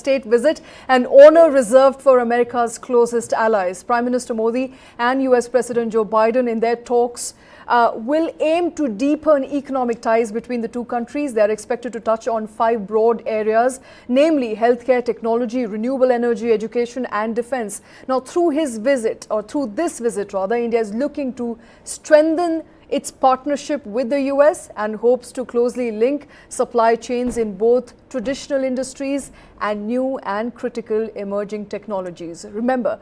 state visit, an honor reserved for America's closest allies. Prime Minister Modi and US President Joe Biden in their talks will aim to deepen economic ties between the two countries. They are expected to touch on 5 broad areas, namely healthcare, technology, renewable energy, education and defense. Now, through this visit, India is looking to strengthen its partnership with the US and hopes to closely link supply chains in both traditional industries and new and critical emerging technologies. Remember,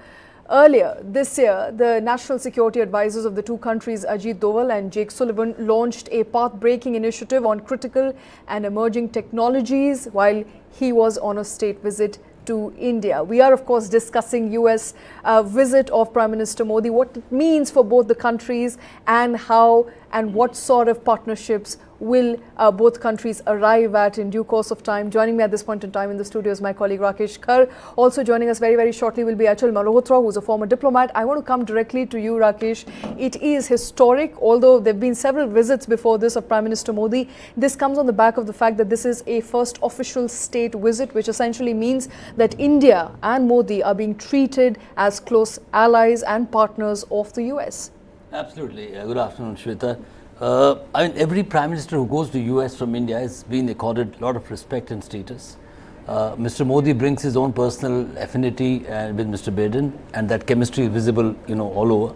earlier this year, the national security advisors of the two countries, Ajit Doval and Jake Sullivan, launched a path-breaking initiative on critical and emerging technologies while he was on a state visit to India. We are, of course, discussing US visit of Prime Minister Modi, what it means for both the countries and how and what sort of partnerships will both countries arrive at in due course of time. Joining me at this point in time in the studio is my colleague Rakesh Khar. Also joining us very, very shortly will be Achal Malhotra, who's a former diplomat. I want to come directly to you, Rakesh. It is historic, although there have been several visits before this of Prime Minister Modi. This comes on the back of the fact that this is a first official state visit, which essentially means that India and Modi are being treated as close allies and partners of the US. Absolutely. Good afternoon, Shweta. I mean, every Prime Minister who goes to US from India has been accorded a lot of respect and status. Mr. Modi brings his own personal affinity with Mr. Biden, and that chemistry is visible, all over.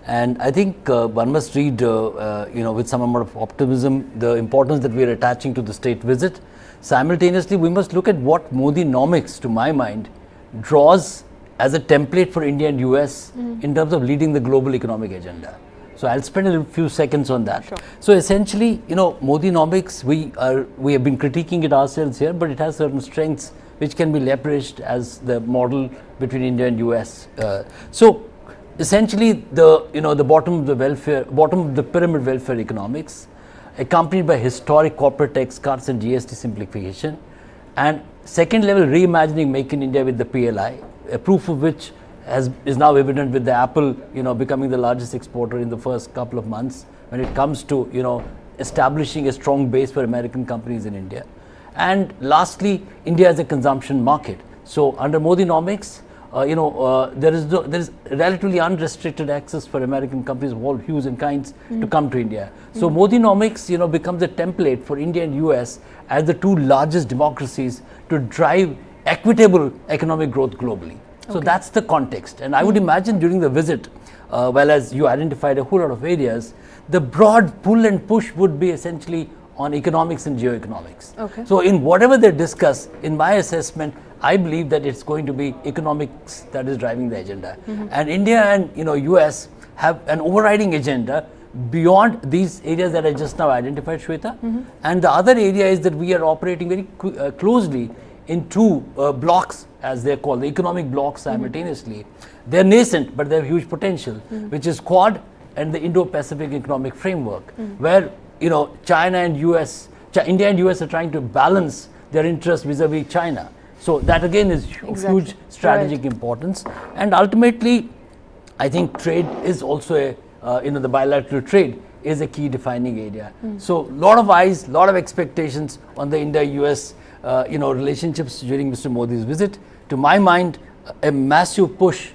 And I think one must read, with some amount of optimism, the importance that we are attaching to the state visit. Simultaneously, we must look at what Modi-nomics, to my mind, draws as a template for India and US in terms of leading the global economic agenda. So I'll spend a few seconds on that. Sure. So essentially, Modi-nomics, we have been critiquing it ourselves here, but it has certain strengths which can be leveraged as the model between India and US. So essentially, the bottom of the pyramid welfare economics, accompanied by historic corporate tax cuts and GST simplification, and second level reimagining Make in India with the PLI, a proof of which is now evident with the Apple, becoming the largest exporter in the first couple of months when it comes to, establishing a strong base for American companies in India. And lastly, India as a consumption market. So under Modi-nomics, there is relatively unrestricted access for American companies of all hues and kinds to come to India. So Modi-nomics, becomes a template for India and US as the two largest democracies to drive equitable economic growth globally. So that's the context. And I would imagine during the visit, well, as you identified a whole lot of areas, the broad pull and push would be essentially on economics and geoeconomics. Okay. So in whatever they discuss, in my assessment, I believe that it's going to be economics that is driving the agenda. And India and US have an overriding agenda beyond these areas that I just now identified, Shweta. And the other area is that we are operating very closely in two blocks, as they're called, the economic blocks simultaneously. They're nascent, but they have huge potential, which is Quad and the Indo-Pacific Economic Framework, where China and US, India and US are trying to balance their interests vis-a-vis China. So that again is huge strategic importance. And ultimately, I think trade is also the bilateral trade is a key defining area. So a lot of eyes, a lot of expectations on the India-US relationships during Mr. Modi's visit. To my mind, a massive push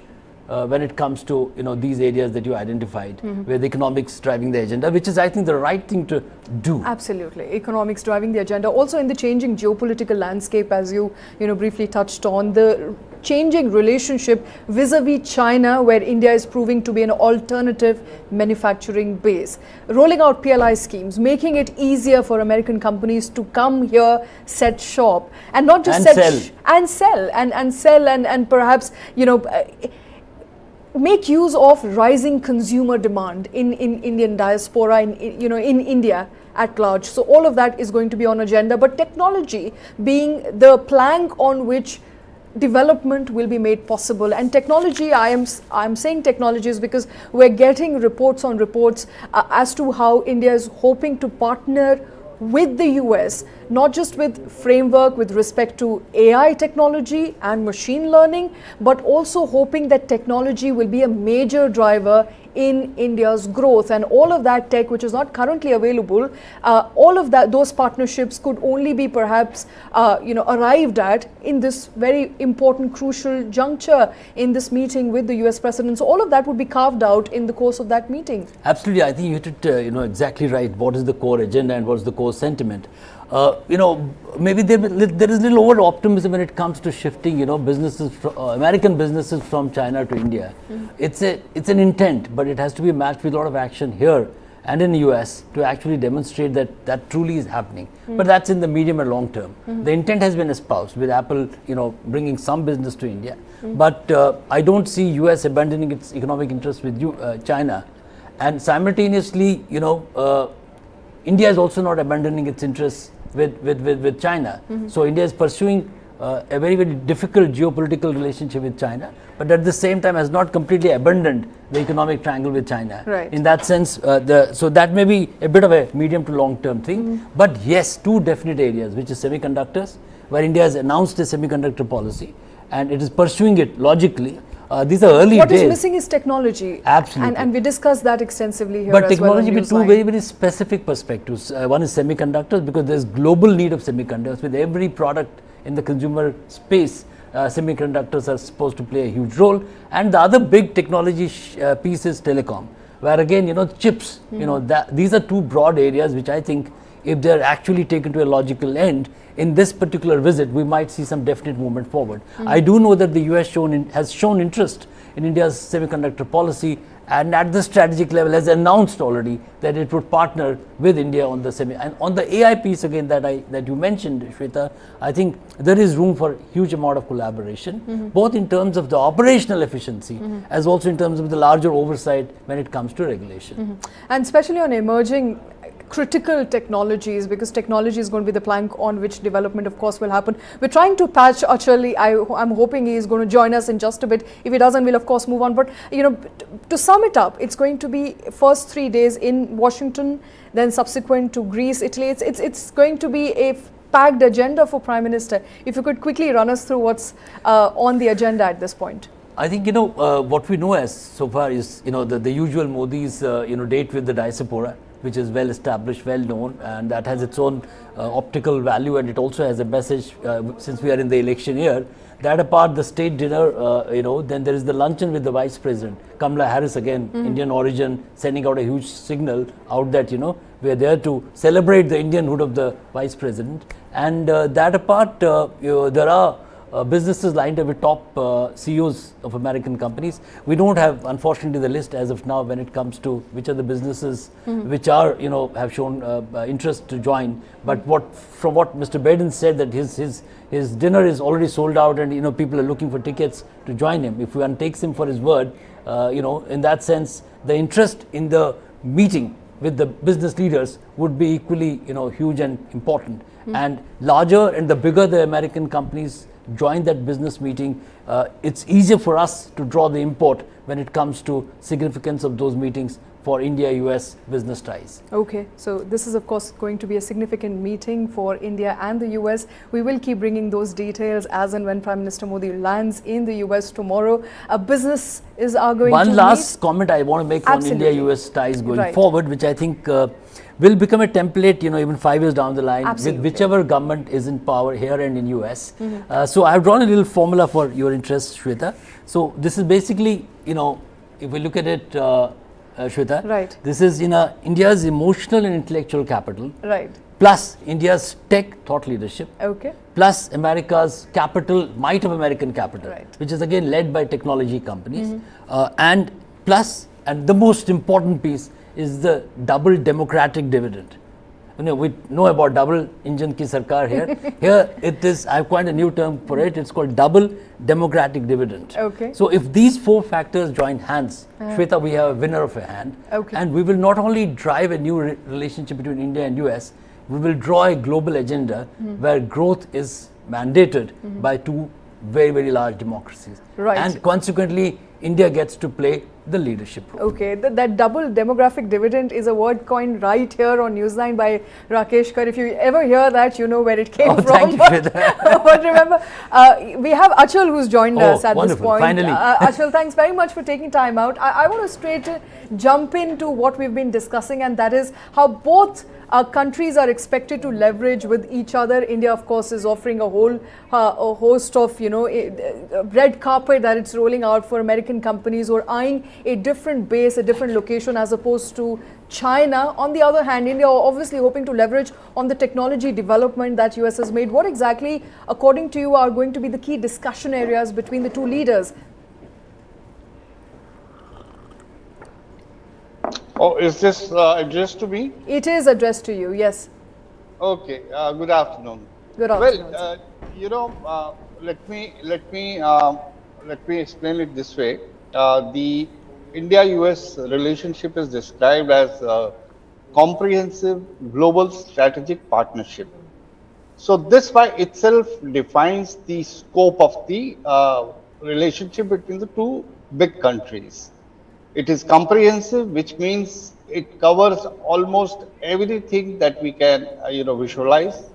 when it comes to these areas that you identified, where the economics driving the agenda, which is, I think, the right thing to do. Absolutely, economics driving the agenda. Also, in the changing geopolitical landscape, as you briefly touched on, the changing relationship vis-a-vis China, where India is proving to be an alternative manufacturing base, rolling out PLI schemes, making it easier for American companies to come here, set shop, and not just sell and perhaps make use of rising consumer demand in Indian diaspora, in India at large. So all of that is going to be on agenda, but technology being the plank on which development will be made possible. And technology, I'm saying technologies because we're getting reports on reports as to how India is hoping to partner with the US, not just with framework with respect to AI technology and machine learning, but also hoping that technology will be a major driver in India's growth, and all of that tech which is not currently available, all of those partnerships could only be perhaps arrived at in this very important, crucial juncture in this meeting with the US President. So all of that would be carved out in the course of that meeting. Absolutely, I think you hit it exactly right. What is the core agenda and what is the core sentiment? Maybe there is little over optimism when it comes to shifting, businesses, American businesses from China to India. It's an intent, but it has to be matched with a lot of action here and in the US to actually demonstrate that that truly is happening. But that's in the medium and long term. The intent has been espoused with Apple, bringing some business to India. But I don't see US abandoning its economic interests with China, and simultaneously, India is also not abandoning its interests with China. So India is pursuing a very, very difficult geopolitical relationship with China, but at the same time has not completely abandoned the economic triangle with China. Right. In that sense, so that may be a bit of a medium to long term thing. But yes, two definite areas, which is semiconductors, where India has announced a semiconductor policy and it is pursuing it logically. These are early days. What is missing is technology. Absolutely. And we discussed that extensively here but as technology well. with two very, very specific perspectives. One is semiconductors, because there's global need of semiconductors. With every product in the consumer space, semiconductors are supposed to play a huge role. And the other big technology piece is telecom, where again, chips, these are two broad areas which I think, if they're actually taken to a logical end, in this particular visit, we might see some definite movement forward. I do know that the US has shown interest in India's semiconductor policy, and at the strategic level has announced already that it would partner with India on the and on the AI piece again that you mentioned, Shweta. I think there is room for huge amount of collaboration, both in terms of the operational efficiency as also in terms of the larger oversight when it comes to regulation. And especially on emerging critical technologies, because technology is going to be the plank on which development, of course, will happen. We're trying to patch Achal. I'm hoping he is going to join us in just a bit. If he doesn't, we'll of course move on. But to sum it up, it's going to be first 3 days in Washington, then subsequent to Greece, Italy. It's going to be a packed agenda for Prime Minister. If you could quickly run us through what's on the agenda at this point. I think what we know as so far is the usual Modi's date with the diaspora, which is well established, well known, and that has its own optical value, and it also has a message since we are in the election year. That apart, the state dinner, then there is the luncheon with the Vice President, Kamala Harris again, Indian origin, sending out a huge signal out that we are there to celebrate the Indianhood of the Vice President. And that apart, there are businesses lined up with top CEOs of American companies. We don't have, unfortunately, the list as of now when it comes to which are the businesses which are, have shown interest to join. But from what Mr. Biden said, that his dinner is already sold out, and people are looking for tickets to join him. If one takes him for his word, in that sense, the interest in the meeting with the business leaders would be equally, huge and important. And larger and the bigger the American companies join that business meeting, it's easier for us to draw the import when it comes to significance of those meetings for India-US business ties. Okay, so this is of course going to be a significant meeting for India and the US. We will keep bringing those details as and when Prime Minister Modi lands in the US tomorrow. Business is going to One last comment I want to make on India-US ties going forward, which I think will become a template, even 5 years down the line, with whichever government is in power here and in US. So I've drawn a little formula for your interest, Shweta. So this is basically, if we look at it, Shweta, this is India's emotional and intellectual capital, plus India's tech thought leadership, plus America's capital, might of American capital, which is again led by technology companies, and plus, and the most important piece is the double democratic dividend. We know about double engine ki sarkar here. Here it is, I've coined a new term for it, it's called double democratic dividend. So if these 4 factors join hands, Shweta, we have a winner of a hand. And we will not only drive a new relationship between India and US, we will draw a global agenda where growth is mandated by 2 very, very large democracies. And consequently, India gets to play the leadership role. Okay, that double demographic dividend is a word coined right here on Newsline by Rakesh Khar. If you ever hear that, you know where it came from. Thank you, Shweta. But remember, we have Achal who's joined us at wonderful. this point. Finally. Achal, thanks very much for taking time out. I want to straight jump into what we've been discussing, and that is how both countries are expected to leverage with each other. India, of course, is offering a whole a host of, red carpet that it's rolling out for American companies who are eyeing a different base, a different location as opposed to China. On the other hand, India obviously hoping to leverage on the technology development that US has made. What exactly, according to you, are going to be the key discussion areas between the two leaders? Oh, is this addressed to me? It is addressed to you, yes. Okay. Good afternoon. Good afternoon. Well, let me explain it this way. The India-US relationship is described as a comprehensive global strategic partnership. So this by itself defines the scope of the relationship between the two big countries. It is comprehensive, which means it covers almost everything that we can, visualize,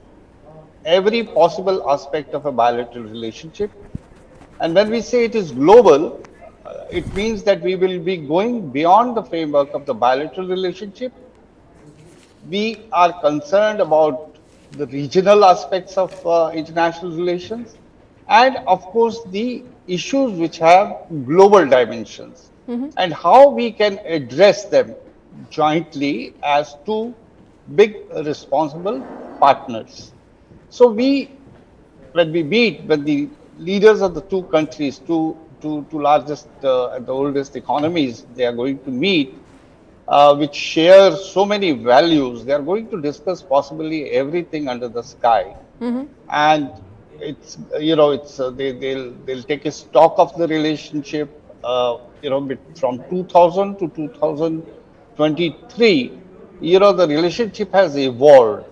every possible aspect of a bilateral relationship. And when we say it is global, it means that we will be going beyond the framework of the bilateral relationship. We are concerned about the regional aspects of international relations, and of course the issues which have global dimensions, and how we can address them jointly as two big responsible partners. So when we meet, when the leaders of the two countries, two largest and the oldest economies, they are going to meet, which share so many values. They are going to discuss possibly everything under the sky, and it's they'll take a stock of the relationship. From 2000 to 2023, the relationship has evolved,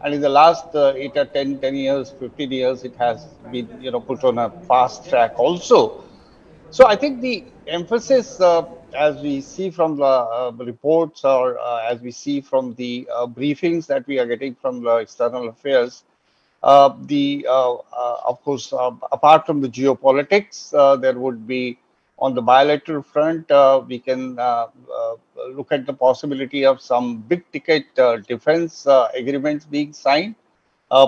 and in the last 8 or 10 years, 15 years, it has been put on a fast track also. So I think the emphasis, as we see from the reports, or as we see from the briefings that we are getting from the external affairs, of course, apart from the geopolitics, there would be on the bilateral front, we can look at the possibility of some big ticket defense agreements being signed,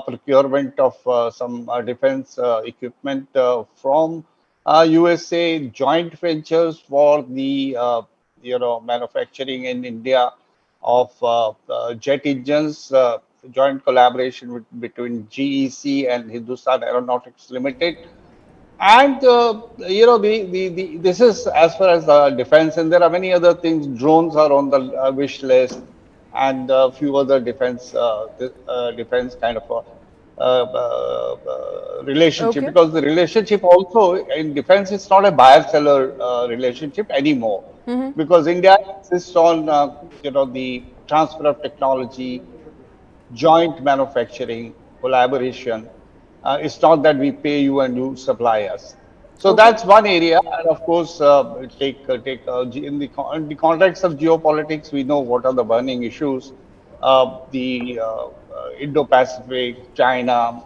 procurement of some defense equipment from USA, joint ventures for the manufacturing in India of jet engines, joint collaboration between GEC and Hindustan Aeronautics Limited. And this is as far as the defense, and there are many other things. Drones are on the wish list, and a few other defense kind of relationship. Okay. Because the relationship also in defense is not a buyer-seller relationship anymore, because India insists on the transfer of technology, joint manufacturing, collaboration. It's not that we pay you and you supply us. So Okay. that's one area, and of course, in the context of geopolitics, we know what are the burning issues: the Indo-Pacific, China,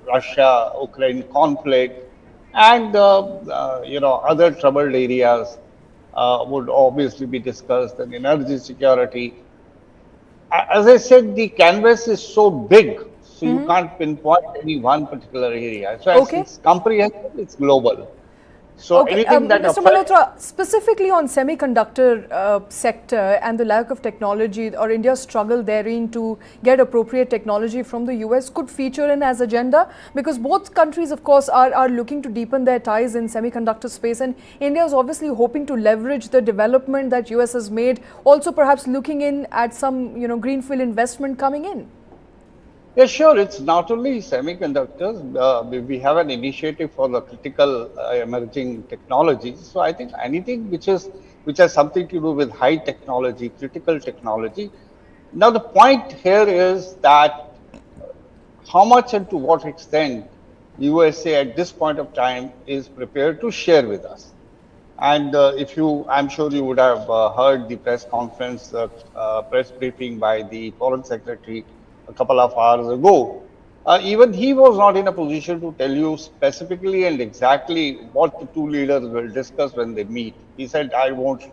Russia, Ukraine conflict, and other troubled areas would obviously be discussed, and energy security. As I said, the canvas is so big, so you can't pinpoint any one particular area. So Okay. it's comprehensive, it's global. So Okay, anything that Mr. affects, Malhotra, specifically on semiconductor sector and the lack of technology, or India's struggle therein to get appropriate technology from the US, could feature in as agenda, because both countries, of course, are looking to deepen their ties in semiconductor space, and India is obviously hoping to leverage the development that US has made, also perhaps looking in at some greenfield investment coming in. yeah, sure, it's not only semiconductors. We have an initiative for the critical emerging technologies. So I think anything which has something to do with high technology, critical technology. Now the point here is that how much and to what extent USA at this point of time is prepared to share with us. And if you, I'm sure you would have heard the press conference, press briefing by the Foreign Secretary a couple of hours ago. Even he was not in a position to tell you specifically and exactly what the two leaders will discuss when they meet. He said, "I won't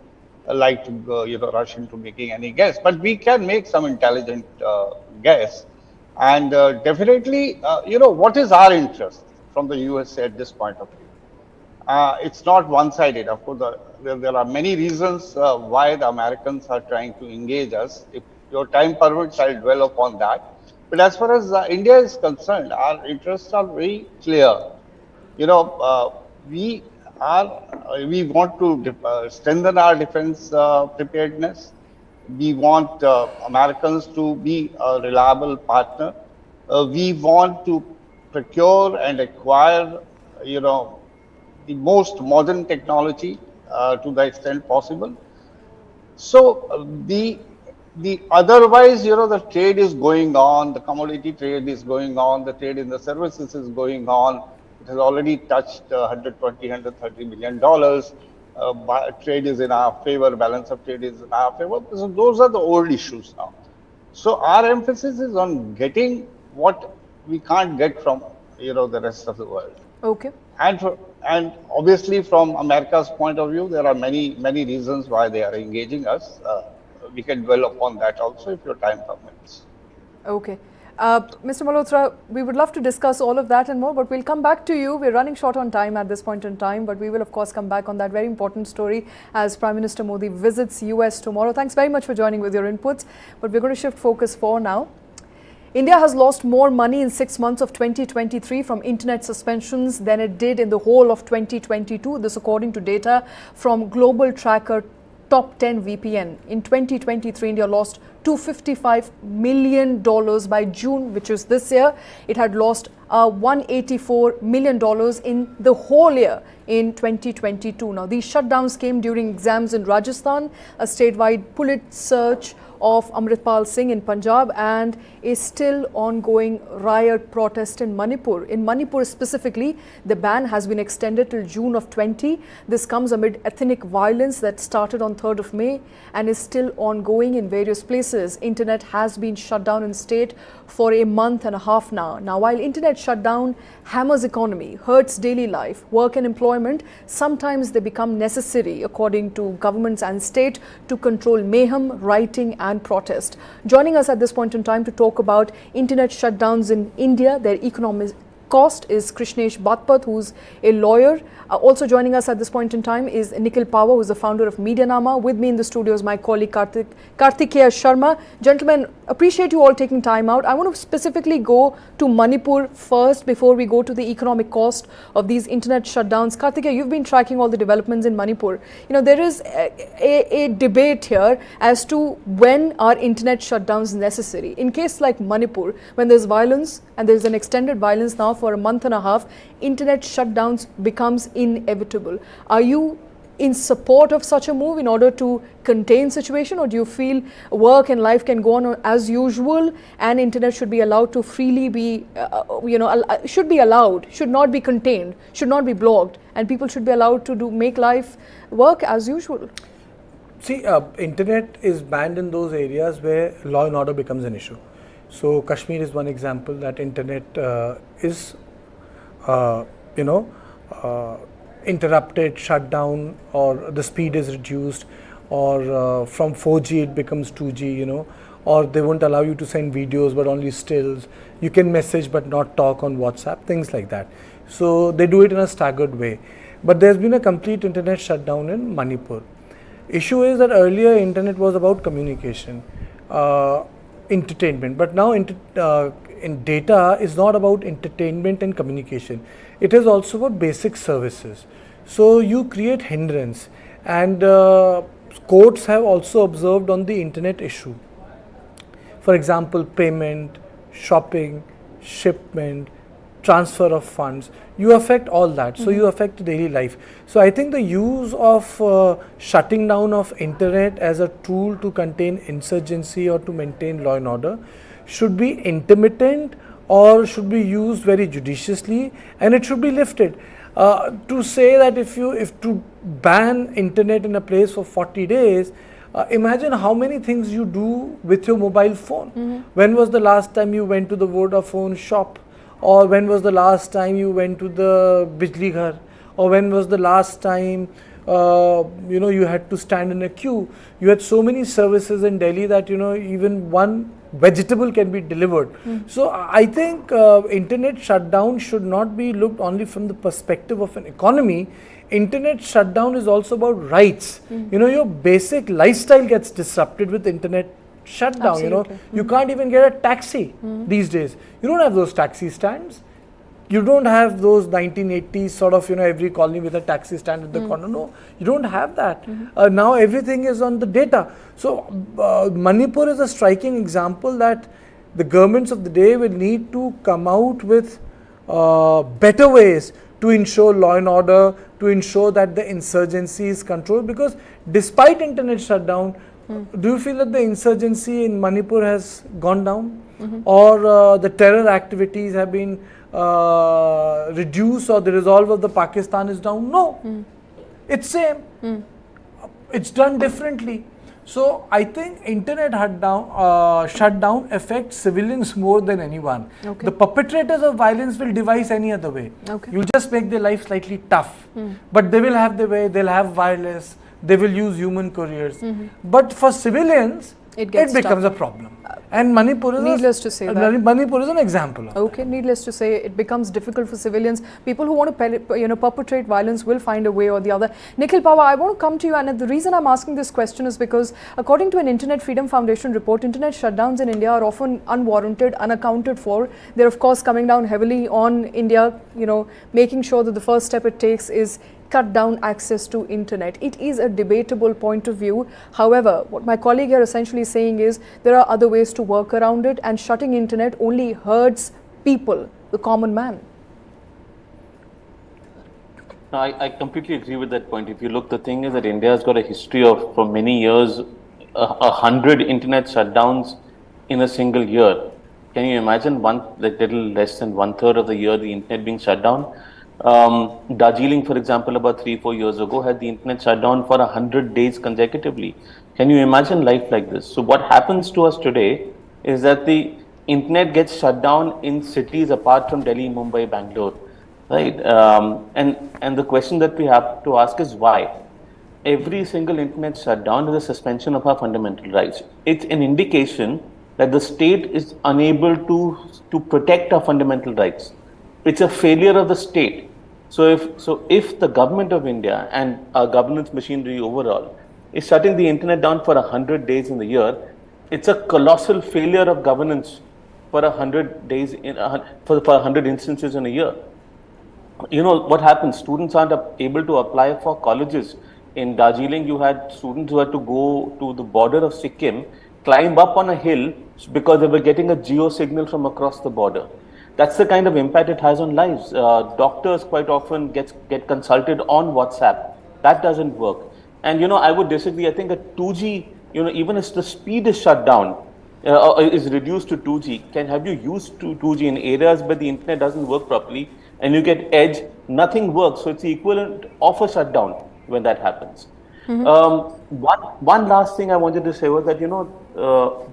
like to rush into making any guess, but we can make some intelligent guess." And definitely, what is our interest from the USA at this point of view? It's not one-sided. Of course, there are many reasons why the Americans are trying to engage us. If your time permits, I'll dwell upon that. But as far as India is concerned, our interests are very clear. You know, we we want to strengthen our defense preparedness. We want Americans to be a reliable partner. We want to procure and acquire, the most modern technology to the extent possible. So the otherwise, the trade is going on, the commodity trade is going on, the trade in the services is going on. It has already touched 120, $130 billion. Trade is in our favor, balance of trade is in our favor. So those are the old issues now. So our emphasis is on getting what we can't get from the rest of the world. Okay. And obviously, from America's point of view, there are many reasons why they are engaging us. We can dwell upon that also if your time permits. Okay. Mr. Malhotra, we would love to discuss all of that and more, but we'll come back to you. We're running short on time at this point in time, but we will of course come back on that very important story as Prime Minister Modi visits US tomorrow. Thanks very much for joining with your inputs, but we're going to shift focus for now. India has lost more money in 6 months of 2023 from internet suspensions than it did in the whole of 2022. This according to data from global tracker Top 10 VPN. In 2023, India lost $255 million by June, which is this year. It had lost $184 million in the whole year in 2022. Now, these shutdowns came during exams in Rajasthan, a statewide police search of Amritpal Singh in Punjab, and a still ongoing riot protest in Manipur. In Manipur specifically, the ban has been extended till June of 20. This comes amid ethnic violence that started on 3rd of May and is still ongoing in various places. Internet has been shut down in state for a month and a half now. Now, while internet shutdown hammers economy, hurts daily life, work and employment, sometimes they become necessary, according to governments and state, to control mayhem, rioting and protest. Joining us at this point in time to talk about internet shutdowns in India, their economic cost, is Krishnesh Bapat, who's a lawyer. Also joining us at this point in time is Nikhil Pahwa, who is the founder of MediaNama. With me in the studio is my colleague Karthikeya Sharma. Gentlemen, appreciate you all taking time out. I want to specifically go to Manipur first before we go to the economic cost of these internet shutdowns. Karthikeya, you've been tracking all the developments in Manipur. There is a debate here as to when are internet shutdowns necessary. In case like Manipur, when there's violence and there's an extended violence now for a month and a half, internet shutdowns becomes inevitable. Are you in support of such a move in order to contain situation, or do you feel work and life can go on as usual and internet should be allowed to freely be, should be allowed, should not be contained, should not be blocked, and people should be allowed to make life work as usual? See, internet is banned in those areas where law and order becomes an issue. So Kashmir is one example that internet is, interrupted, shut down, or the speed is reduced, or from 4G it becomes 2G, or they won't allow you to send videos but only stills. You can message but not talk on WhatsApp, things like that. So they do it in a staggered way. But there's been a complete internet shutdown in Manipur. Issue is that earlier internet was about communication, entertainment, but now in data is not about entertainment and communication. It is also about basic services. So you create hindrance, and courts have also observed on the internet issue. For example, payment, shopping, shipment, transfer of funds, you affect all that. So you affect daily life. So I think the use of shutting down of internet as a tool to contain insurgency or to maintain law and order should be intermittent or should be used very judiciously, and it should be lifted. To say that if to ban internet in a place for 40 days, imagine how many things you do with your mobile phone. When was the last time you went to the Vodafone shop? Or when was the last time you went to the Bijli Ghar? Or when was the last time you had to stand in a queue? You had so many services in Delhi that even one vegetable can be delivered. So I think internet shutdown should not be looked only from the perspective of an economy. Internet shutdown is also about rights. Your basic lifestyle gets disrupted with internet shutdown. Absolutely. You can't even get a taxi these days. You don't have those taxi stands. You don't have those 1980s sort of, every colony with a taxi stand at the corner. No, you don't have that. Now everything is on the data. So Manipur is a striking example that the governments of the day will need to come out with better ways to ensure law and order, to ensure that the insurgency is controlled, because despite internet shutdown, do you feel that the insurgency in Manipur has gone down, or the terror activities have been reduced, or the resolve of the Pakistan is down? No, it's same. It's done differently. So I think internet shutdown affects civilians more than anyone. Okay. The perpetrators of violence will devise any other way. Okay. You just make their life slightly tough, but they will have their way. They'll have wireless. They will use human couriers. But for civilians, it becomes a problem. And Manipur is needless to say that. Manipur is an example of Okay, needless to say, it becomes difficult for civilians. People who want to perpetrate violence will find a way or the other. Nikhil Pahwa, I want to come to you, and the reason I'm asking this question is because according to an Internet Freedom Foundation report, internet shutdowns in India are often unwarranted, unaccounted for. They're of course coming down heavily on India, making sure that the first step it takes is cut down access to internet. It is a debatable point of view. However, what my colleague here essentially saying is there are other ways to work around it, and shutting internet only hurts people, the common man. No, I completely agree with that point. If you look, the thing is that India has got a history of, for many years, 100 internet shutdowns in a single year. Can you imagine little less than 1/3 of the year the internet being shut down? Darjeeling, for example, about 3-4 years ago had the internet shut down for 100 days consecutively. Can you imagine life like this? So what happens to us today is that the internet gets shut down in cities apart from Delhi, Mumbai, Bangalore, right? And the question that we have to ask is why? Every single internet shutdown is a suspension of our fundamental rights. It's an indication that the state is unable to protect our fundamental rights. It's a failure of the state. So if the government of India and our governance machinery overall is shutting the internet down for 100 days in the year, it's a colossal failure of governance for 100 days for 100 instances in a year. What happens? Students aren't able to apply for colleges. In Darjeeling, you had students who had to go to the border of Sikkim, climb up on a hill because they were getting a geo signal from across the border. That's the kind of impact it has on lives. Doctors quite often get consulted on WhatsApp. That doesn't work. And I would disagree. I think a 2G, even if the speed is shut down, is reduced to 2G, have you used 2G in areas where the internet doesn't work properly and you get edge, nothing works. So it's the equivalent of a shutdown when that happens. One last thing I wanted to say was that,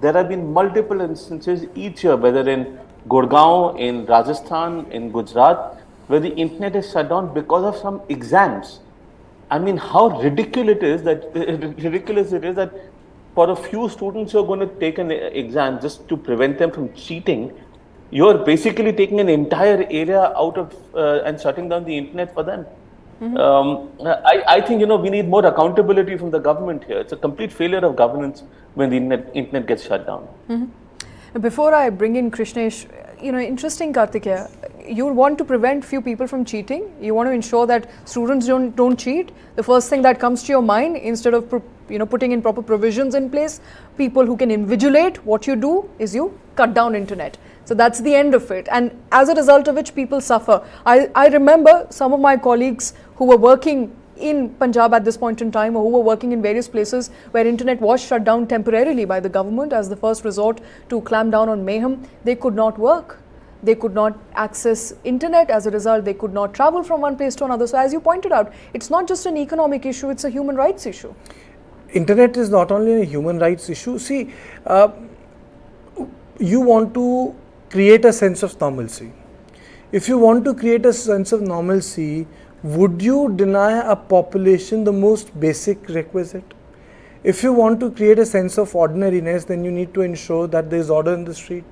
there have been multiple instances each year, whether in Gurgaon, in Rajasthan, in Gujarat, where the internet is shut down because of some exams. I mean, how ridiculous it is that for a few students who are going to take an exam just to prevent them from cheating, you're basically taking an entire area out of and shutting down the internet for them. I think we need more accountability from the government here. It's a complete failure of governance when the internet gets shut down. Before I bring in Krishnesh, interesting, Karthik here. You want to prevent few people from cheating. You want to ensure that students don't cheat. The first thing that comes to your mind, instead of putting in proper provisions in place, people who can invigilate what you do, is you cut down internet. So that's the end of it, and as a result of which people suffer. I remember some of my colleagues who were working in Punjab at this point in time, or who were working in various places where internet was shut down temporarily by the government as the first resort to clamp down on mayhem. They could not work. they could not access internet. As a result, they could not travel from one place to another. So as you pointed out, it's not just an economic issue, it's a human rights issue. Internet is not only a human rights issue. See, you want to create a sense of normalcy. If you want to create a sense of normalcy, would you deny a population the most basic requisite? If you want to create a sense of ordinariness, then you need to ensure that there is order in the street,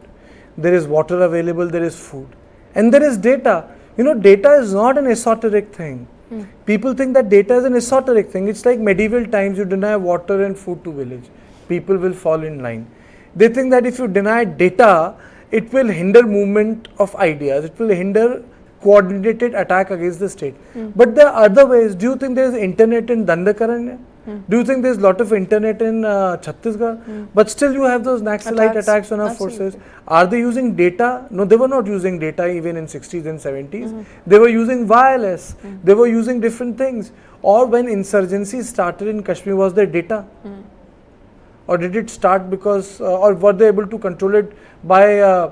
there is water available, there is food, and there is data. You know, data is not an esoteric thing. People think that data is an esoteric thing. It's like medieval times, you deny water and food to village, people will fall in line. They think that if you deny data, it will hinder movement of ideas, it will hinder coordinated attack against the state. But there are other ways. Do you think there is internet in Dandakaranya? Do you think there is a lot of internet in Chhattisgarh? But still you have those Naxalite attacks on our forces. Are they using data? No, they were not using data even in 60s and 70s. They were using wireless. They were using different things. Or when insurgency started in Kashmir, was there data? Or did it start because, or were they able to control it by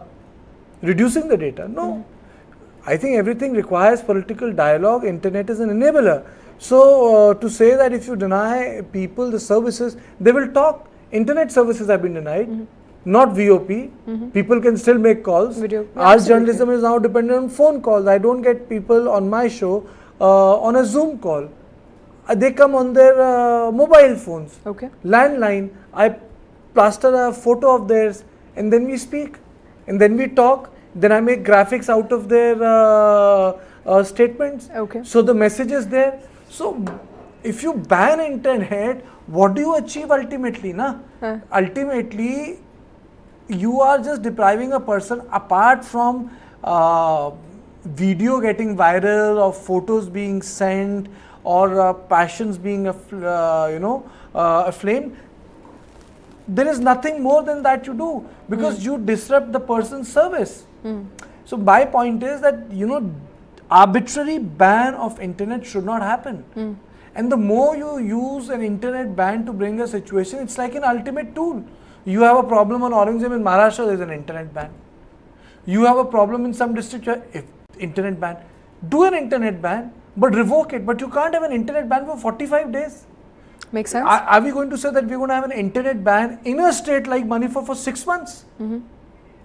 reducing the data? No. I think everything requires political dialogue. Internet is an enabler. So, to say that if you deny people the services, they will talk. Internet services have been denied, not VOP. People can still make calls. Video. Our journalism is now dependent on phone calls. I don't get people on my show on a Zoom call. They come on their mobile phones, landline. I plaster a photo of theirs and then we speak and then we talk. Then I make graphics out of their statements. So the message is there. So if you ban internet, what do you achieve ultimately? Ultimately, you are just depriving a person, apart from video getting viral or photos being sent or passions being aflame. There is nothing more than that you do, because you disrupt the person's service. So my point is that, arbitrary ban of internet should not happen. And the more you use an internet ban to bring a situation, it's like an ultimate tool. You have a problem on Aurangzeb in Maharashtra, there is an internet ban. You have a problem in some district, internet ban. Do an internet ban, but revoke it. But you can't have an internet ban for 45 days. Makes sense. Are we going to say that we're going to have an internet ban in a state like Manipur for 6 months?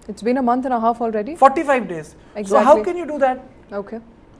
It's been a month and a half already. 45 days. Exactly. So how can you do that?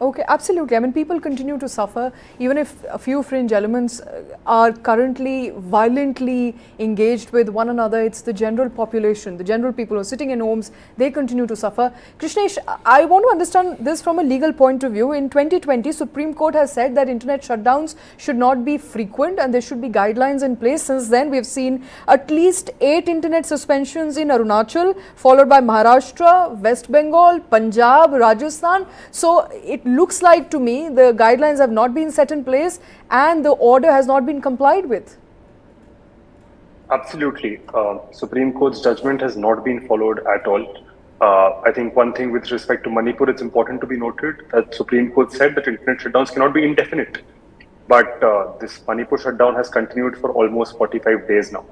Okay, absolutely. I mean, people continue to suffer, even if a few fringe elements are currently violently engaged with one another. It's the general population, the general people who are sitting in homes, they continue to suffer. Krishnesh, I want to understand this from a legal point of view. In 2020, Supreme Court has said that internet shutdowns should not be frequent and there should be guidelines in place. Since then, we've seen at least 8 internet suspensions in Arunachal, followed by Maharashtra, West Bengal, Punjab, Rajasthan. So it looks like to me the guidelines have not been set in place and the order has not been complied with. Absolutely. Supreme Court's judgment has not been followed at all. I think one thing with respect to Manipur, it's important to be noted that Supreme Court said that internet shutdowns cannot be indefinite. But this Manipur shutdown has continued for almost 45 days now.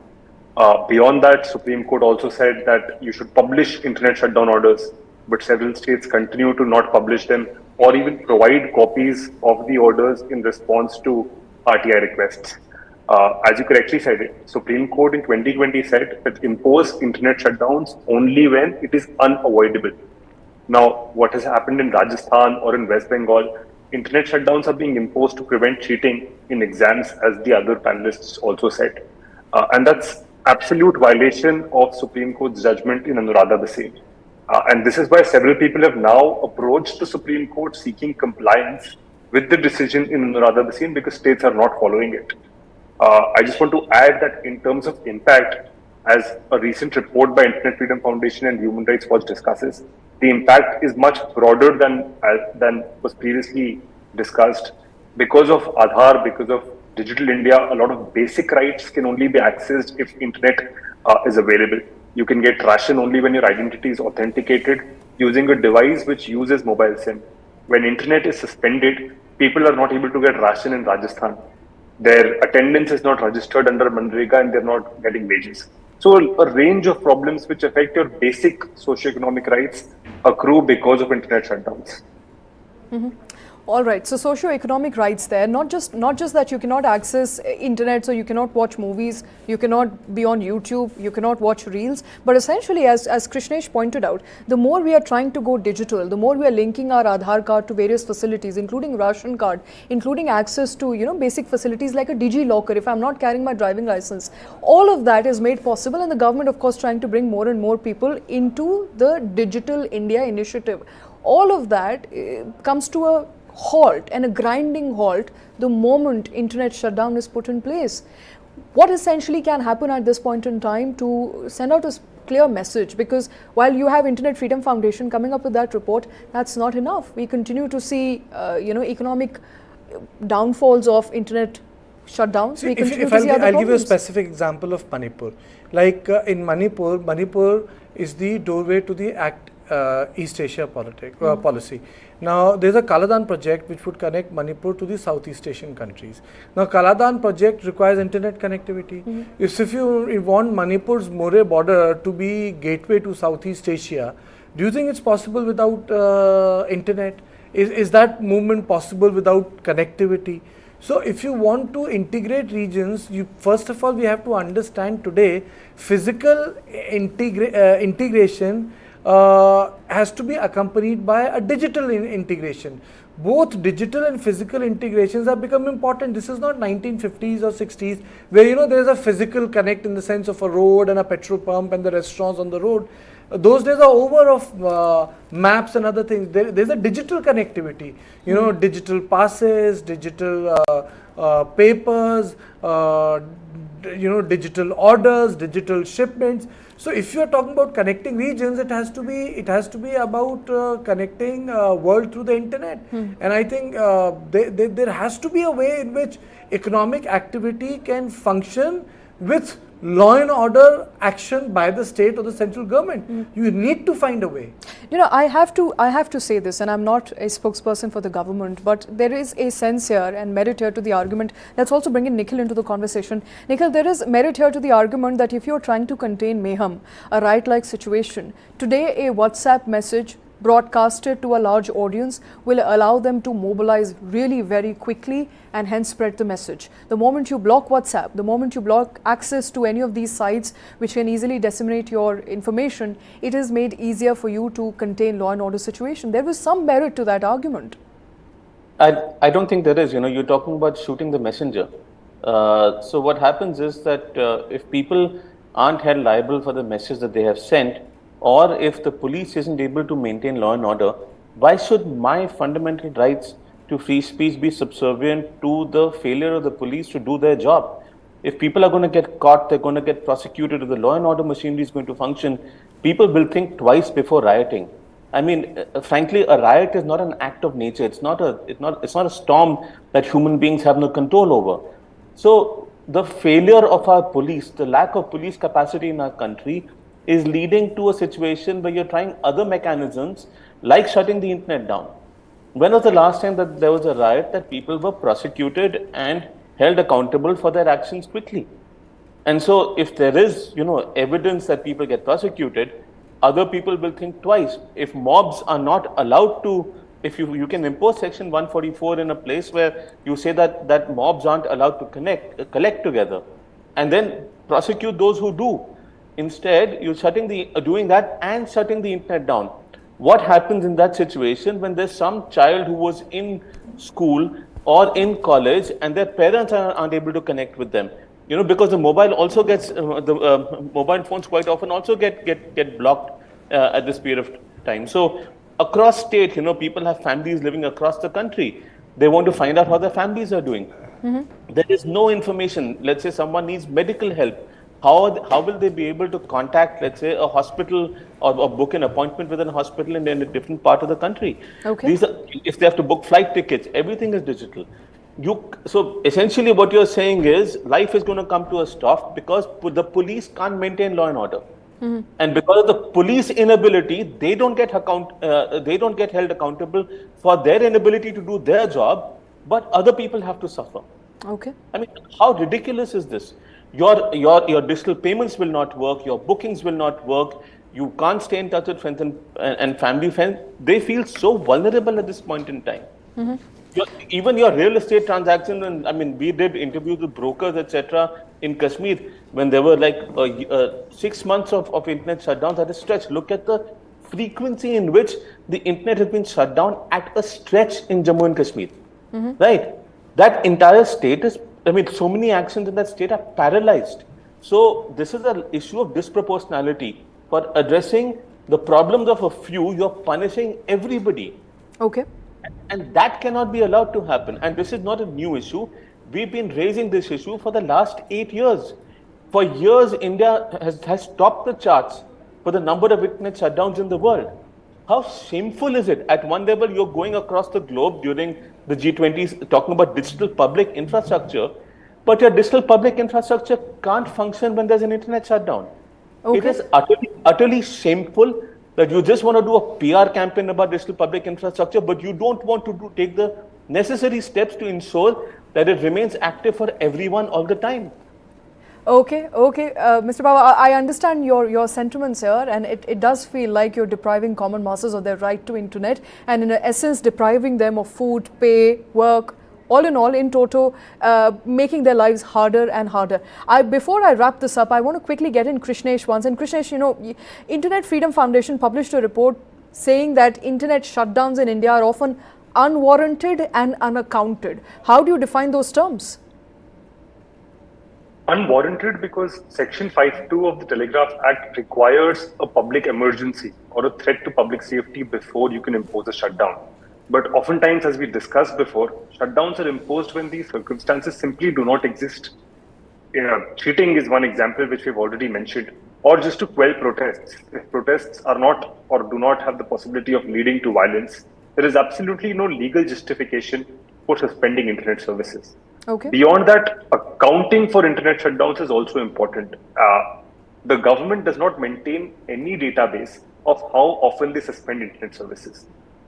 Beyond that, Supreme Court also said that you should publish internet shutdown orders, but several states continue to not publish them or even provide copies of the orders in response to RTI requests. As you correctly said, Supreme Court in 2020 said that impose internet shutdowns only when it is unavoidable. Now, what has happened in Rajasthan or in West Bengal, internet shutdowns are being imposed to prevent cheating in exams, as the other panelists also said. And that's absolute violation of Supreme Court's judgment in Anuradha Bhasin. And this is why several people have now approached the Supreme Court seeking compliance with the decision in Anuradha Bhasin because states are not following it. I just want to add that in terms of impact, as a recent report by Internet Freedom Foundation and Human Rights Watch discusses, the impact is much broader than was previously discussed. Because of Aadhaar, because of Digital India, a lot of basic rights can only be accessed if internet is available. You can get ration only when your identity is authenticated using a device which uses mobile SIM. When internet is suspended, people are not able to get ration in Rajasthan. Their attendance is not registered under Manrega and they're not getting wages. So a range of problems which affect your basic socioeconomic rights accrue because of internet shutdowns. All right, so socio-economic rights there, not just that you cannot access internet, so you cannot watch movies, you cannot be on YouTube, you cannot watch reels, but essentially as Krishnesh pointed out, the more we are trying to go digital, the more we are linking our Aadhaar card to various facilities, including ration card, including access to basic facilities like a Digi Locker if I'm not carrying my driving license. All of that is made possible, and the government of course trying to bring more and more people into the Digital India initiative. All of that comes to a halt and a grinding halt the moment internet shutdown is put in place. What essentially can happen at this point in time to send out a clear message? Because while you have Internet Freedom Foundation coming up with that report, that's not enough. We continue to see economic downfalls of internet shutdowns. See, I'll give you a specific example of Manipur. Like in Manipur is the doorway to the East Asia policy. Now, there is a Kaladan project which would connect Manipur to the Southeast Asian countries. Now, Kaladan project requires internet connectivity. If you want Manipur's More border to be gateway to Southeast Asia, do you think it's possible without internet? Is that movement possible without connectivity? So, if you want to integrate regions, first of all, we have to understand today physical integration has to be accompanied by a digital integration. Both digital and physical integrations have become important. This is not 1950s or 60s where there is a physical connect in the sense of a road and a petrol pump and the restaurants on the road. Those days are over of maps and other things. There's a digital connectivity, digital passes, digital papers, digital orders, digital shipments. So if you are talking about connecting regions, it has to be about connecting world through the internet. And I think there has to be a way in which economic activity can function with law and order action by the state or the central government. You need to find a way. I have to say this, and I'm not a spokesperson for the government, but there is a sense here and merit here to the argument. Let's also bring in Nikhil into the conversation. Nikhil, there is merit here to the argument that if you're trying to contain mayhem, a riot-like situation, today a WhatsApp message broadcasted to a large audience will allow them to mobilize really very quickly and hence spread the message. The moment you block WhatsApp, the moment you block access to any of these sites which can easily disseminate your information, it is made easier for you to contain law and order situation. There was some merit to that argument. I don't think there is. You're talking about shooting the messenger. So what happens is that if people aren't held liable for the message that they have sent, or if the police isn't able to maintain law and order, why should my fundamental rights to free speech be subservient to the failure of the police to do their job? If people are going to get caught, they're going to get prosecuted, if the law and order machinery is going to function, people will think twice before rioting. I mean, frankly, a riot is not an act of nature. It's not a storm that human beings have no control over. So the failure of our police, the lack of police capacity in our country, is leading to a situation where you're trying other mechanisms like shutting the internet down. When was the last time that there was a riot that people were prosecuted and held accountable for their actions quickly? And so if there is, evidence that people get prosecuted, other people will think twice. If mobs are not allowed to, if you can impose section 144 in a place where you say that mobs aren't allowed to collect together and then prosecute those who do. Instead, you're doing that and shutting the internet down. What happens in that situation when there's some child who was in school or in college and their parents aren't able to connect with them? Because the mobile also gets, mobile phones quite often also get blocked at this period of time. So across state, people have families living across the country. They want to find out how their families are doing. There is no information. Let's say someone needs medical help. How will they be able to contact, let's say, a hospital or book an appointment with a hospital in a different part of the country? Okay. If they have to book flight tickets, everything is digital. So essentially what you're saying is life is going to come to a stop because the police can't maintain law and order. And because of the police inability, they don't get held accountable for their inability to do their job, but other people have to suffer. Okay. I mean, how ridiculous is this? Your digital payments will not work, your bookings will not work, you can't stay in touch with friends and family friends. They feel so vulnerable at this point in time. Even your real estate transactions, and I mean, we did interviews with brokers, etc. in Kashmir when there were like 6 months of internet shutdowns at a stretch. Look at the frequency in which the internet has been shut down at a stretch in Jammu and Kashmir, right? That entire state is, I mean, so many actions in that state are paralyzed. So this is an issue of disproportionality. For addressing the problems of a few, you're punishing everybody. Okay. And that cannot be allowed to happen. And this is not a new issue. We've been raising this issue for the last 8 years. For years, India has topped the charts for the number of internet shutdowns in the world. How shameful is it? At one level, you're going across the globe during the G20s talking about digital public infrastructure, but your digital public infrastructure can't function when there's an internet shutdown. Okay. It is utterly shameful that you just want to do a PR campaign about digital public infrastructure, but you don't want to take the necessary steps to ensure that it remains active for everyone all the time. Okay. Mr. Pahwa, I understand your sentiments here, and it does feel like you're depriving common masses of their right to internet, and in essence depriving them of food, pay, work, all in toto, making their lives harder and harder. Before I wrap this up, I want to quickly get in Krishnesh once. And Krishnesh, you know, Internet Freedom Foundation published a report saying that internet shutdowns in India are often unwarranted and unaccounted. How do you define those terms? Unwarranted because Section 5(2) of the Telegraph Act requires a public emergency or a threat to public safety before you can impose a shutdown. But oftentimes, as we discussed before, shutdowns are imposed when these circumstances simply do not exist. Cheating is one example which we've already mentioned, or just to quell protests. If protests are not or do not have the possibility of leading to violence, there is absolutely no legal justification for suspending internet services. Okay. Beyond that, accounting for internet shutdowns is also important. The government does not maintain any database of how often they suspend internet services.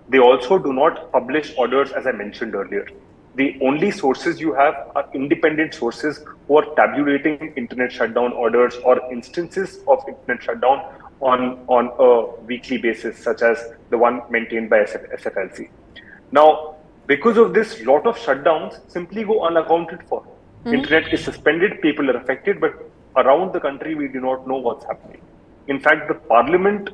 They also do not publish orders, as I mentioned earlier. The only sources you have are independent sources who are tabulating internet shutdown orders or instances of internet shutdown on a weekly basis, such as the one maintained by SFLC. Now, because of this, lot of shutdowns simply go unaccounted for. Internet is suspended, people are affected, but around the country, we do not know what's happening. In fact, the Parliament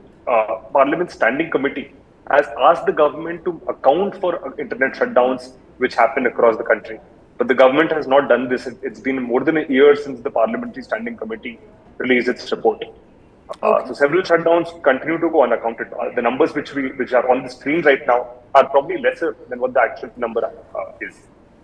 Standing Committee has asked the government to account for internet shutdowns which happen across the country. But the government has not done this. It's been more than a year since the Parliamentary Standing Committee released its report. So several shutdowns continue to go unaccounted. The numbers which are on the screen right now are probably lesser than what the actual number is.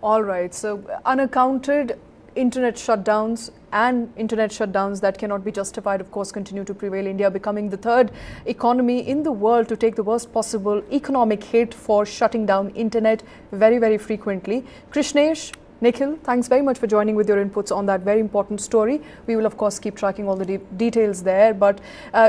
All right. So unaccounted internet shutdowns and internet shutdowns that cannot be justified, of course, continue to prevail. India becoming the third economy in the world to take the worst possible economic hit for shutting down internet very, very frequently. Krishnesh, Nikhil, thanks very much for joining with your inputs on that very important story. We will, of course, keep tracking all the details there. But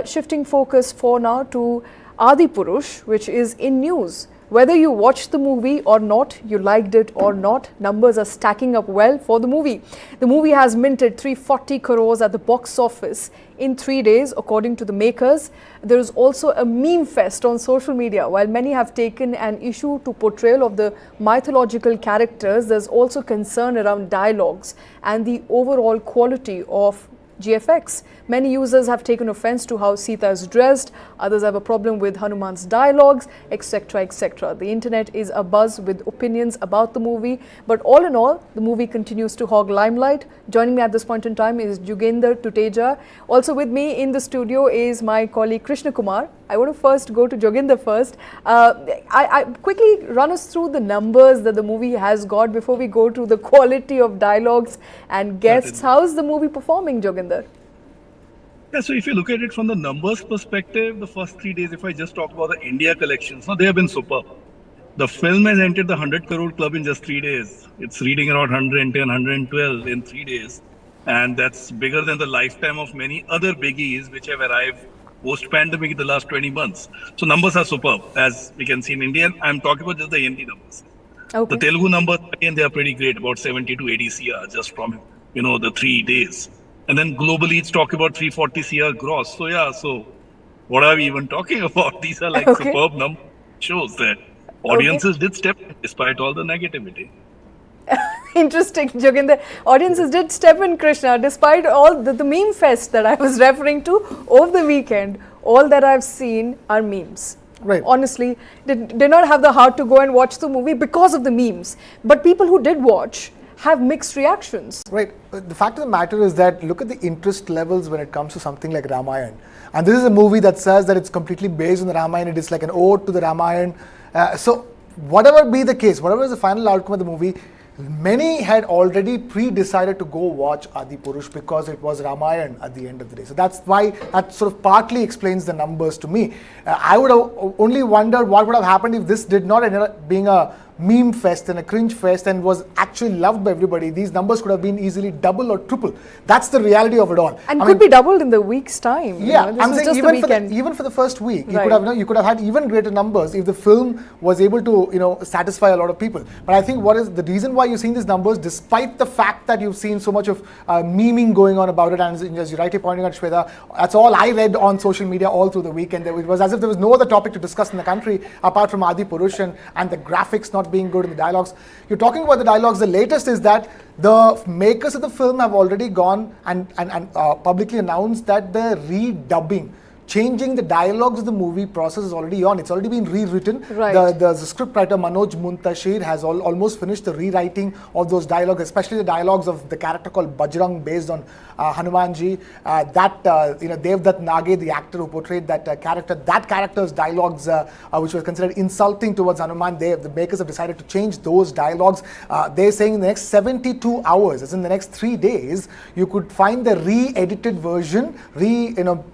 shifting focus for now to Adipurush, which is in news. Whether you watched the movie or not, you liked it or not, numbers are stacking up well for the movie. The movie has minted 340 crores at the box office in 3 days, according to the makers. There is also a meme fest on social media. While many have taken an issue to portrayal of the mythological characters, there's also concern around dialogues and the overall quality of GFX. Many users have taken offense to how Sita is dressed, others have a problem with Hanuman's dialogues, etc., etc. The internet is abuzz with opinions about the movie, but all in all, the movie continues to hog limelight. Joining me at this point in time is Joginder, Tuteja. Also with me in the studio is my colleague Krishnakumar. I want to first go to Joginder first. I quickly run us through the numbers that the movie has got before we go to the quality of dialogues and guests. How is the movie performing, Joginder? Yeah, so if you look at it from the numbers perspective, the first 3 days, if I just talk about the India collections, they have been superb. The film has entered the 100 crore club in just 3 days. It's reading around 110, 112 in 3 days. And that's bigger than the lifetime of many other biggies which have arrived post-pandemic in the last 20 months. So numbers are superb, as we can see in India. I'm talking about just the Hindi numbers. Okay. The Telugu numbers, again, they are pretty great, about 70 to 80 CR just from, the 3 days. And then globally, it's talking about 340 CR gross. So yeah, so what are we even talking about? These are like Okay. superb number shows that audiences did step in despite all the negativity. Interesting, Joginder. Audiences did step in, Krishna, despite all the meme fest that I was referring to over the weekend. All that I've seen are memes. Right. Honestly, did not have the heart to go and watch the movie because of the memes. But people who did watch have mixed reactions. Right. The fact of the matter is that look at the interest levels when it comes to something like Ramayana. And this is a movie that says that it's completely based on the Ramayana. It is like an ode to the Ramayana. So whatever be the case, whatever is the final outcome of the movie, many had already pre-decided to go watch Adipurush because it was Ramayana at the end of the day. So that's why that sort of partly explains the numbers to me. I would have only wondered what would have happened if this did not end up being a meme fest and a cringe fest and was actually loved by everybody. These numbers could have been easily double or triple. That's the reality of it all. And could be doubled in the week's time. Yeah, This I'm is saying just even for the first week, you Right. could have you could have had even greater numbers if the film was able to satisfy a lot of people. But I think what is the reason why you're seeing these numbers, despite the fact that you've seen so much of memeing going on about it, and as you rightly pointing out, Shweta, that's all I read on social media all through the weekend. It was as if there was no other topic to discuss in the country apart from Adipurush and the graphics not being good in the dialogues. You're talking about the dialogues. The latest is that the makers of the film have already gone and publicly announced that the redubbing, changing the dialogues of the movie process is already on. It's already been rewritten. Right. The scriptwriter Manoj Muntashir has almost finished the rewriting of those dialogues, especially the dialogues of the character called Bajrang based on Hanumanji. Devdutt Nage, the actor who portrayed that character's dialogues, which were considered insulting towards Hanuman, the makers have decided to change those dialogues. They're saying in the next 72 hours, as in the next 3 days, you could find the re-edited version,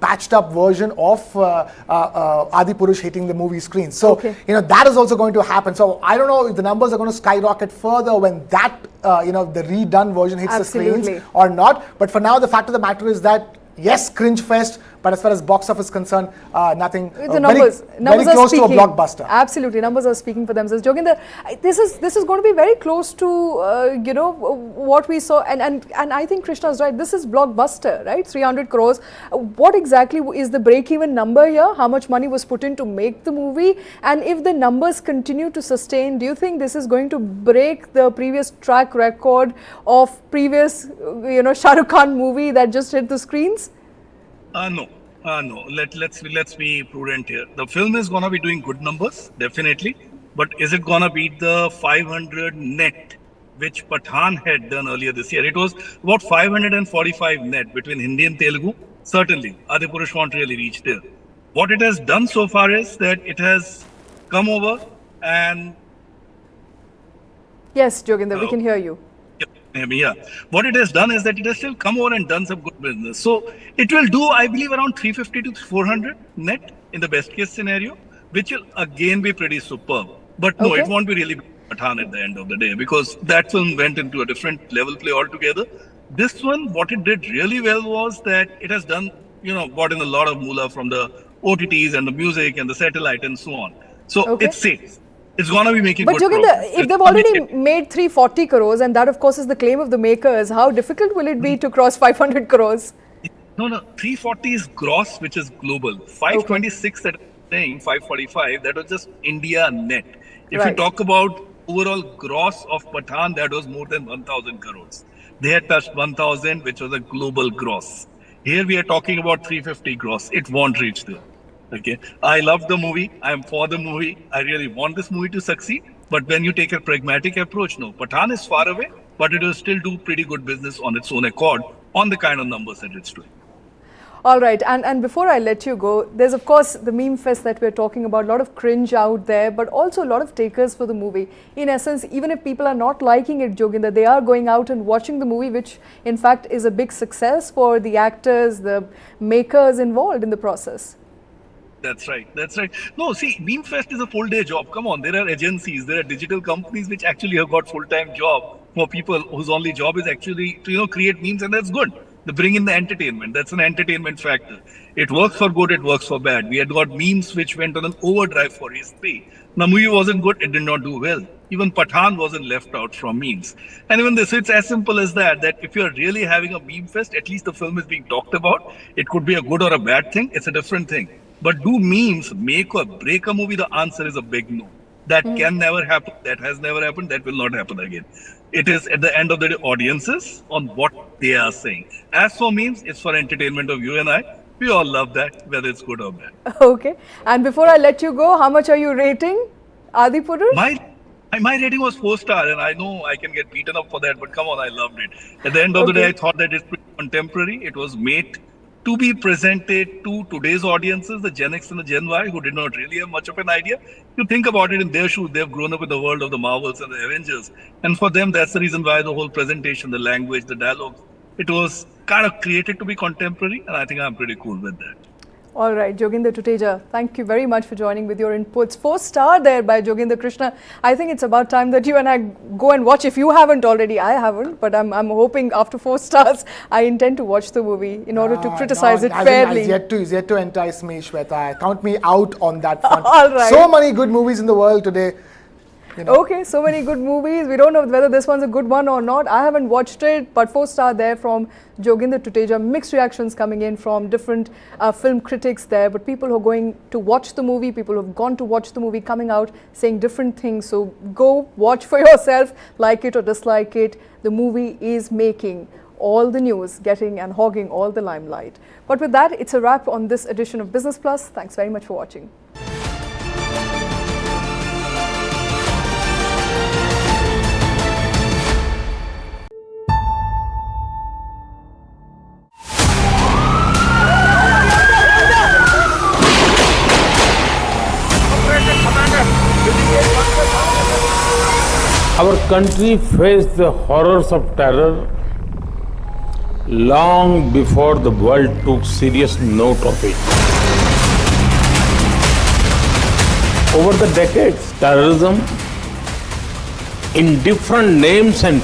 patched up version of Adipurush hitting the movie screen. So, that is also going to happen. So, I don't know if the numbers are going to skyrocket further when that, the redone version hits the screens or not. But for now, the fact of the matter is that, yes, cringe fest, but as far as box office is concerned, nothing. The numbers very are close speaking. to a blockbuster. Absolutely, numbers are speaking for themselves. Joginder, this is going to be very close to what we saw, and I think Krishna's right. This is blockbuster, right? 300 crores. What exactly is the break-even number here? How much money was put in to make the movie? And if the numbers continue to sustain, do you think this is going to break the previous track record of previous, Shah Rukh Khan movie that just hit the screens? No. Let's be prudent here. The film is gonna be doing good numbers, definitely. But is it gonna beat the 500 net, which Pathan had done earlier this year? It was about 545 net between Hindi and Telugu. Certainly, Adipurush won't really reach there. What it has done so far is that it has come over and... Yes, Joginder, we can hear you. Yeah. What it has done is that it has still come over and done some good business. So it will do, I believe, around 350 to 400 net in the best case scenario, which will again be pretty superb. But no, it won't be really Pathan at the end of the day because that film went into a different level play altogether. This one, what it did really well was that it has done, brought in a lot of moolah from the OTTs and the music and the satellite and so on. So it's safe. It's going to be making good progress. But Joginder, if they've already made 340 crores, and that of course is the claim of the makers, how difficult will it be to cross 500 crores? No, 340 is gross, which is global. 526 that I'm saying, 545, that was just India net. If you talk about overall gross of Pathan, that was more than 1,000 crores. They had touched 1,000, which was a global gross. Here we are talking about 350 gross. It won't reach there. Okay, I love the movie. I am for the movie. I really want this movie to succeed. But when you take a pragmatic approach, no, Pathan is far away, but it will still do pretty good business on its own accord on the kind of numbers that it's doing. All right, and before I let you go, there's of course the meme fest that we're talking about, a lot of cringe out there, but also a lot of takers for the movie. In essence, even if people are not liking it, Joginder, they are going out and watching the movie, which in fact is a big success for the actors, the makers involved in the process. That's right. No, see, Meme Fest is a full-day job. Come on, there are agencies, there are digital companies which actually have got full-time job for people whose only job is actually to create memes, and that's good. They bring in the entertainment. That's an entertainment factor. It works for good, it works for bad. We had got memes which went on an overdrive for Race 3. The movie wasn't good, it did not do well. Even Pathan wasn't left out from memes. And even this, it's as simple as that if you're really having a meme fest, at least the film is being talked about. It could be a good or a bad thing. It's a different thing. But do memes make or break a movie? The answer is a big no. That can never happen. That has never happened. That will not happen again. It is at the end of the day audiences on what they are saying. As for memes, it's for entertainment of you and I. We all love that, whether it's good or bad. Okay. And before I let you go, how much are you rating Adipurush? My rating was 4-star, and I know I can get beaten up for that, but come on, I loved it. At the end of the day, I thought that it's pretty contemporary. It was made to be presented to today's audiences, the Gen X and the Gen Y, who did not really have much of an idea. You think about it in their shoes, they've grown up in the world of the Marvels and the Avengers. And for them, that's the reason why the whole presentation, the language, the dialogue, it was kind of created to be contemporary, and I think I'm pretty cool with that. All right, Joginder, Tuteja, thank you very much for joining with your inputs. 4-star there by Joginder Krishna. I think it's about time that you and I go and watch. If you haven't already, I haven't, but I'm hoping after 4 stars, I intend to watch the movie in order to criticize it fairly. It's yet to entice me, Shweta. Count me out on that front. All right. So many good movies in the world today. You know. Okay, so many good movies. We don't know whether this one's a good one or not. I haven't watched it, but 4-star there from Joginder, Tuteja. Mixed reactions coming in from different film critics there. But people who are going to watch the movie, people who have gone to watch the movie coming out saying different things. So go watch for yourself, like it or dislike it. The movie is making all the news, getting and hogging all the limelight. But with that, it's a wrap on this edition of Business Plus. Thanks very much for watching. Our country faced the horrors of terror long before the world took serious note of it. Over the decades, terrorism, in different names and